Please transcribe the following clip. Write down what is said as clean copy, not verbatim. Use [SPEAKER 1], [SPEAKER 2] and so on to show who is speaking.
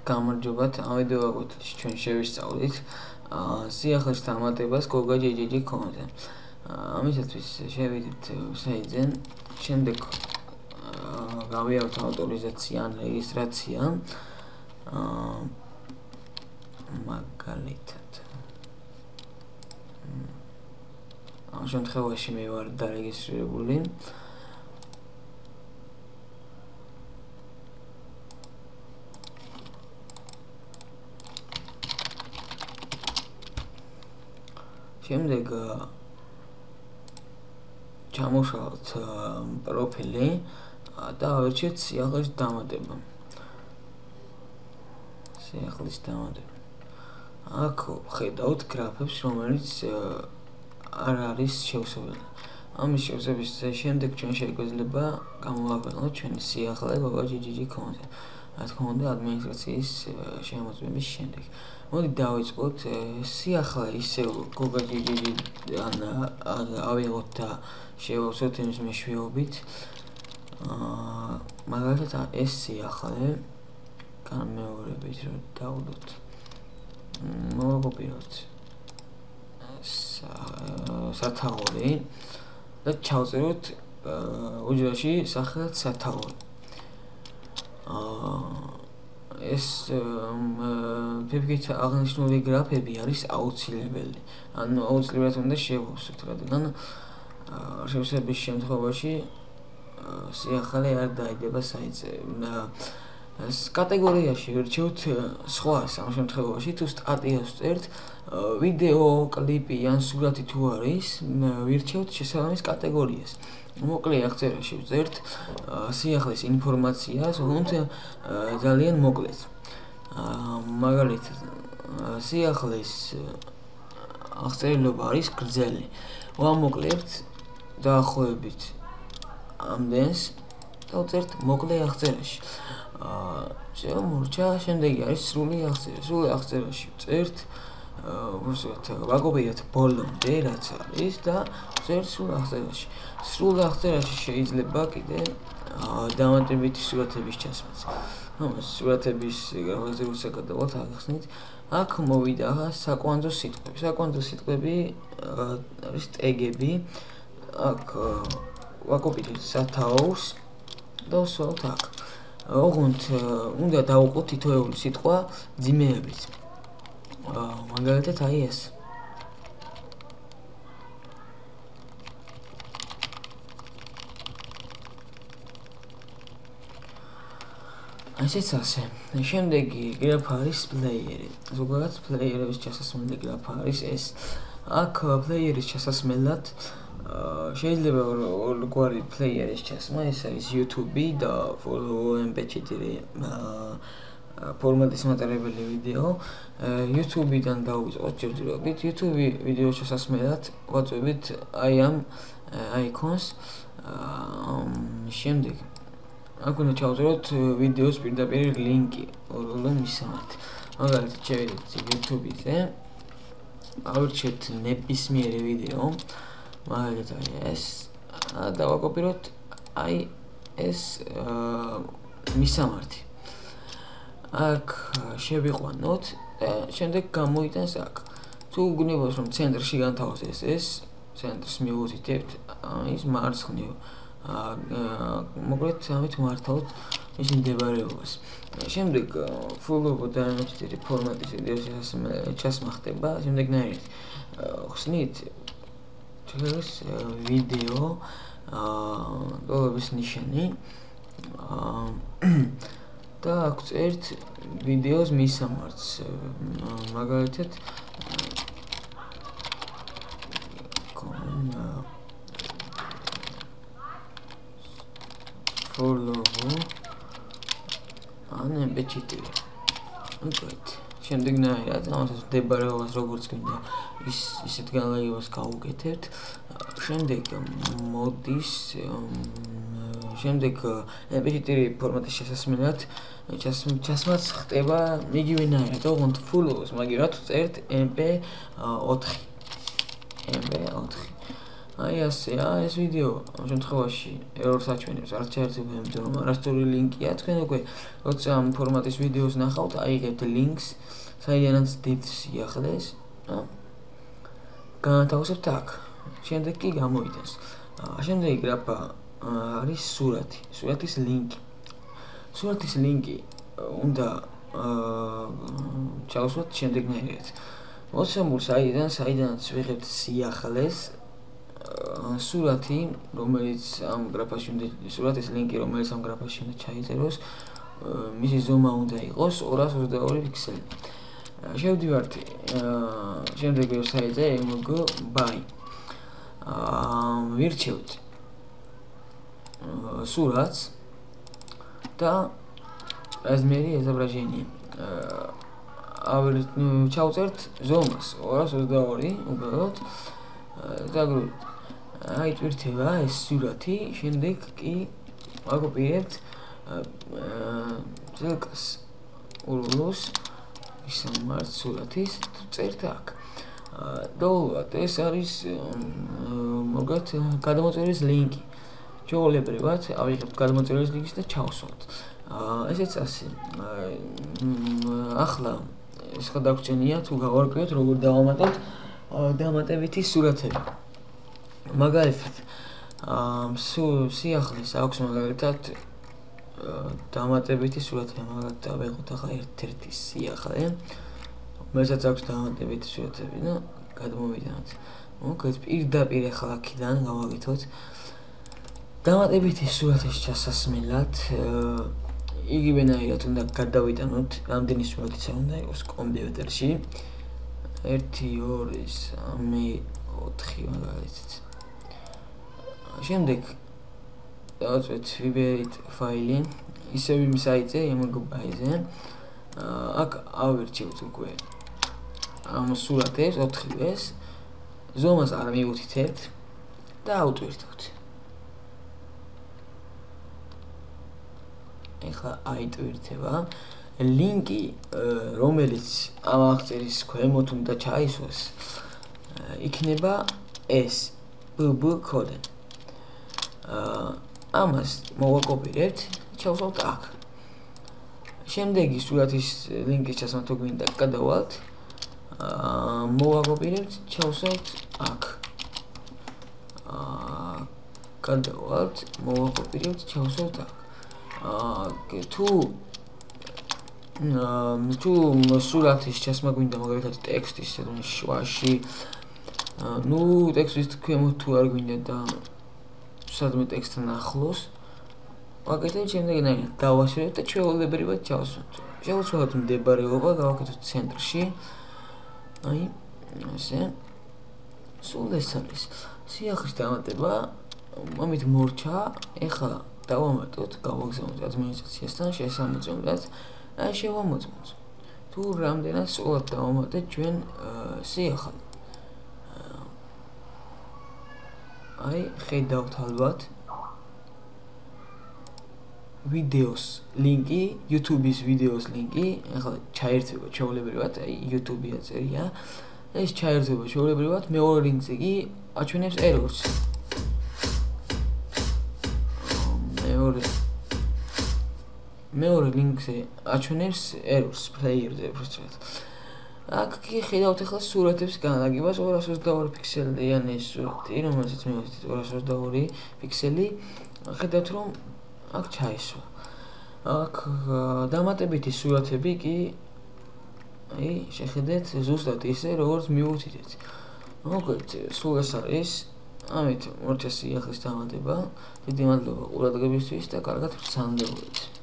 [SPEAKER 1] გამარჯობათ, ამ ვიდეოებში ჩვენ შევისწავლით სიახლის დამატებას Google GGG Chrome-ზე. ამისათვის შევიდეთ ვებსაიტზე, შემდეგ გავიაროთ ავტორიზაცია ან რეგისტრაცია. მაგალითად ამ შემთხვევაში მე ვარ დარეგისტრირებული. შემდეგ ჩამოშალოთ პროფილი და ავირჩიეთ სიახლის დამატება. აქ ხედავთ გრაფებს, რომელიც არ არის შევსებული. ამის შევსების შემდეგ ჩვენ შეგვეძლება გამოვაყენოთ ჩვენი სიახლე Google GGG Chrome-ზე. რა თქმა უნდა, ადმინისტრაციის შემოწმების შემდეგ. მოდი დავიწყოთ სიახლე ისევ Google GGG-დან ავიღოთ და შევავსოთ იმის მეშვეობით. მაგალითად ეს სიახლე განმეორებით რომ დავდოთ. მოვაკოპიროთ სათაური და ჩავწეროთ უჯრაში სახელად სათაური. ეს ფიფქით აღნიშნული გრაფები არის აუცილებელი. ანუ აუცილებლად უნდა შევავსოთ, რადგან შევსების შემთხვევაში სიახლე არ დაიდება საიტზე. კატეგორიაში ვირჩევთ სხვას ამ შემთხვევაში თუ სტატიას წერთ, ვიდეო, კლიპი ან სურათი თუ არის, ვირჩევთ შესაბამის კატეგორიას. მოკლე აღწერაში ვწერთ სიახლის ინფორმაციას, თუმც ძალიან მოკლედ. მაგალითად, სიახლის აღწერილობა არის გრძელი. ვამოკლებთ დაახლოებით ამდენს და ვწერთ მოკლე აღწერაში. შემორჩა, შემდეგი არის სრული აღწერა. სრულ აღწერაში ვწერთ ვაკოპიროთ ბოლომდე რაც არის და ვწერთ სრულ აღწერაში. სრულ აღწერაში შეიძლება კიდე დამატებითი სურათების ჩასმაც. სურათების გრაფიკაზე რუსაკადავთ ახსნით. აქ მოვიდა საკვანძო სიტყვები. საკვანძო სიტყვები არის ტეგები. აქ ვაკოპიროთ სათაურს და ვსვავთ აქ. ოღონდ უნდა დავუყოთ თითოეული სიტყვა ძიმეებით. მაგალითად აი ეს. ასეც ასე. შემდეგი გრაფა არის პლეიერი. ზოგადად პლეიერების ჩასასმელი გრაფა არის ეს. აქ პლეიერის ჩასასმელად შეიძლება ორგვარი პლეიერის ჩასმა, ეს არის YouTube და MP4 ფორმატის მატარებელი ვიდეო. YouTube-დან დავიწყოთ ჯერჯერობით. YouTube ვიდეოს ჩასასმელად ვაწვევით აი ამ აიკონს. შემდეგ აქ უნდა ჩავწეროთ ვიდეოს პირდაპირ ლინკი ორი მისამართი. მაგალითად შევიდეთ YouTube-ზე. ავირჩიეთ ნებისმიერი ვიდეო. მაგალითად ეს და ვაკოპიროთ აი ეს მისამართი. აქ შევიყვანოთ და შემდეგ გამოიტანს აქ. თუ გნებავს რომ ცენტრში განთავსდეს ეს, ცენტრს მივუწითებთ ის მარცხნივ. მოკლედ ამით მართავთ ის მდებარეობას. შემდეგ full და MP4 ფორმატის ვიდეოს ჩასმა ხდება. შემდეგნაირად ხსნით ეს ვიდეო დოლების ნიშანი და აქ წერთ ვიდეოს მისამართს. მაგალითად follow ან MP4. უკეთ. შემდეგნაირად ამასაც მდებარეობას როგორც გვინდა ისეთ განლაგებას გავუკეთებთ. შემდეგ მოდის შემდეგ MP4 ფორმატის შესასმელად ჩასმაც ხდება იგივენაირად, ოღონდ full-ს მაგირად წერთ MP4. აი ასეა ეს ვიდეო ამ შემთხვევაში ერორს აჩვენებს არც ჩაერთება იმიტომ რომ არასწორი ლინკია თქვენ უკვე როცა ამ ფორმატის ვიდეოს ნახავთ აიღებთ ლინკს საიდანაც დებთ სიახლეს განათავსებთ აქ შემდეგ კი გამოიტანს შემდეგი გრაფა არის სურათის ლინკი უნდა ჩავსვათ შემდეგნაირად მოცემულ საიდანაც ვიღებთ სიახლეს სურათი რომელიც ამ გრაფაში უნდა სურათის ლინკი რომელიც ამ გრაფაში უნდა ჩაიწეროს მისი ზომა უნდა იყოს 222 პიქსელი შევდივართ შემდეგ ვებსაიტზე mg.by ვირჩევთ სურათს და размере изображения ჩავწერთ ზომას 222 უბრალოდ დაგროვეთ აი ტვირთება ეს სურათი შემდეგ კი ვაკოპირებთ წერკას ურლოს ისამართ სურათის წერთ აქ დაუვათ ეს არის მოგეთ გადამოწერის ლინკი ჩვეულებრივად ავიღებთ გადამოწერის ლინკს და ჩავსვათ ესეც ასე ახლა ეს ხა დაგვრჩენია თუ გავარკვიოთ როგორ დავამატოთ დამატებითი სურათები მაგალითად სიახლეს აქვს მაგალითად დამატებითი სურათები მაგალითად ავიღოთ ახლა ერთ-ერთი სიახლე რომელსაც აქვს დამატებითი სურათები და გადმოვიდანთ მოგეთ პირდაპირ ახლა აქედან გავაკეთოთ დამატებითი სურათის ჩასასმელად იგივენაირად უნდა გადავიტანოთ რამდენი სურათიც უნდა იყოს კომპიუტერში 1 2 3 4 მაგალითად შემდეგ დავწერთ favorite ფაილი ისევ იმ საიტზე mg.by-ზე აქ ავირჩევთ უკვე ამ სურათებს 4-ს ზომას არ მივუთითებთ და ავტვირთოთ ეხლა აიტვირთება ლინკი რომელიც ამ აღწერის ქვემოთ უნდა ჩაისვას იქნება ეს bb კოდი ამას მოვაკოპირებთ ჩავსვათ აქ შემდეგი სურათის ლინკის ჩასმა თუ გვინდა გადავალთ მოვაკოპირებთ ჩავსვათ აქ გადავალთ მოვაკოპირებთ ჩავსვათ აქ თუ სურათის ჩასმა გვინდა მაგალითად ტექსტის შვაში ნუ ტექსტის ქვემოთ თუ არ გვინდა და სადმე ტექსტთან ახლოს ვაკეთებთ შემდეგნაირად დავასრულებთ და ჩვეულებრივად ჩავსვათ შევცვალოთ მდებარეობა გავაკეთოთ ცენტრში აი ესე სულ ეს არის სიახლის დამატება ამით მორჩა ეხლა დავამატოთ გავაგზავნოთ ადმინისტრაციასთან შესამოწმებლად და შევამოწმოთ თუ რამდენად სულად დავამატეთ ჩვენ სიახლე აი ხედავთ ალბათ ვიდეოს ლინკი YouTube-ის ვიდეოს ლინკი ახლა ჩაერთვება ჩვეულებრივად აი YouTube-ი აწერია ეს ჩაერთვება ჩვეულებრივად მეორე ლინკზე კი აჩვენებს errors მეორე ლინკზე აჩვენებს errors player-ზე უბრალოდ აქ კი ხედავთ ახლა სურათებს განლაგებას 222 პიქსელიან ეს სურათი რომელსაც მივხვდით 222 პიქსელი ხედავთ რომ აქ ჩაისვა აქ დამატებითი სურათები კი აი შეხედეთ ზუსტად ისე როგორც მივუთითეთ მოგეთ სულ ეს არის ამით მორჩა სიახლის დამატება დიდი მადლობა ყურადღებისთვის და კარგად ვსანდებოდეთ